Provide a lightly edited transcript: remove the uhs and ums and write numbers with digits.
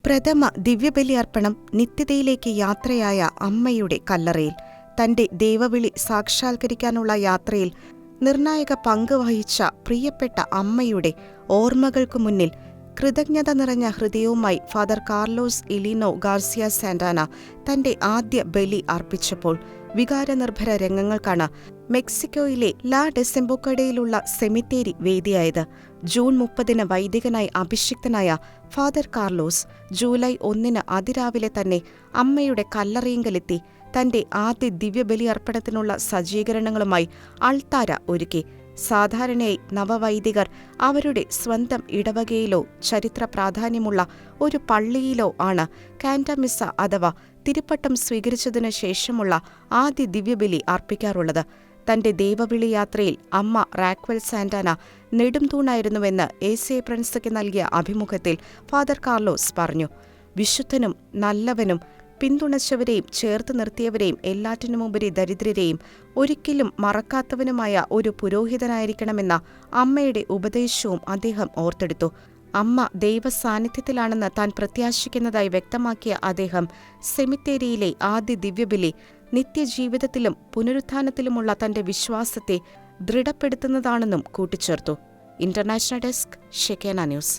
പ്രഥമ ദിവ്യബലി അർപ്പണം നിത്യതയിലേക്ക് യാത്രയായ അമ്മയുടെ കല്ലറയിൽ. തന്റെ ദൈവവിളി സാക്ഷാത്കരിക്കാനുള്ള യാത്രയിൽ നിർണായക പങ്ക് വഹിച്ച പ്രിയപ്പെട്ട അമ്മയുടെ ഓർമ്മകൾക്കു മുന്നിൽ കൃതജ്ഞത നിറഞ്ഞ ഹൃദയവുമായി ഫാദർ കാർലോസ് ഇലീനോ ഗാർസിയ സാന്റാന തന്റെ ആദ്യ ബലി അർപ്പിച്ചപ്പോൾ വികാരനിർഭര രംഗങ്ങൾക്കാണ് മെക്സിക്കോയിലെ ലാ ഡെസെംബോക്കഡയിലുള്ള സെമിത്തേരി വേദിയായത്. ജൂൺ 30 വൈദികനായി അഭിഷിക്തനായ ഫാദർ കാർലോസ് ജൂലൈ 1 അതിരാവിലെ തന്നെ അമ്മയുടെ കല്ലറയിങ്കലെത്തി തന്റെ ആദ്യ ദിവ്യബലി അർപ്പണത്തിനുള്ള സജ്ജീകരണങ്ങളുമായി അൾത്താര ഒരുക്കി. സാധാരണയായി നവവൈദികർ അവരുടെ സ്വന്തം ഇടവകയിലോ ചരിത്ര പ്രാധാന്യമുള്ള ഒരു പള്ളിയിലോ ആണ് കാൻഡമിസ അഥവാ തിരുപ്പട്ടം സ്വീകരിച്ചതിനു ശേഷമുള്ള ആദ്യ ദിവ്യബലി അർപ്പിക്കാറുള്ളത്. തന്റെ ദൈവവിളി യാത്രയിൽ അമ്മ റാക്വൽ സാന്റാന നെടുംതൂണായിരുന്നുവെന്ന് എ.സി.എ പ്രൻസയ്ക്ക് നൽകിയ അഭിമുഖത്തിൽ ഫാദർ കാർലോസ് പറഞ്ഞു. വിശുദ്ധനും നല്ലവനും പിന്തുണച്ചവരെയും ചേർത്ത് നിർത്തിയവരെയും എല്ലാറ്റിനുമുപരി ദരിദ്രരെയും ഒരിക്കലും മറക്കാത്തവനുമായ ഒരു പുരോഹിതനായിരിക്കണമെന്ന അമ്മയുടെ ഉപദേശവും അദ്ദേഹം ഓർത്തെടുത്തു. അമ്മ ദൈവസാന്നിധ്യത്തിലാണെന്ന് താൻ പ്രത്യാശിക്കുന്നതായി വ്യക്തമാക്കിയ അദ്ദേഹം സെമിത്തേരിയിലെ ആദ്യ ദിവ്യബലി നിത്യജീവിതത്തിലും പുനരുത്ഥാനത്തിലുമുള്ള തന്റെ വിശ്വാസത്തെ ദൃഢപ്പെടുത്തുന്നതാണെന്നും കൂട്ടിച്ചേർത്തു. International desk, Shekinah news.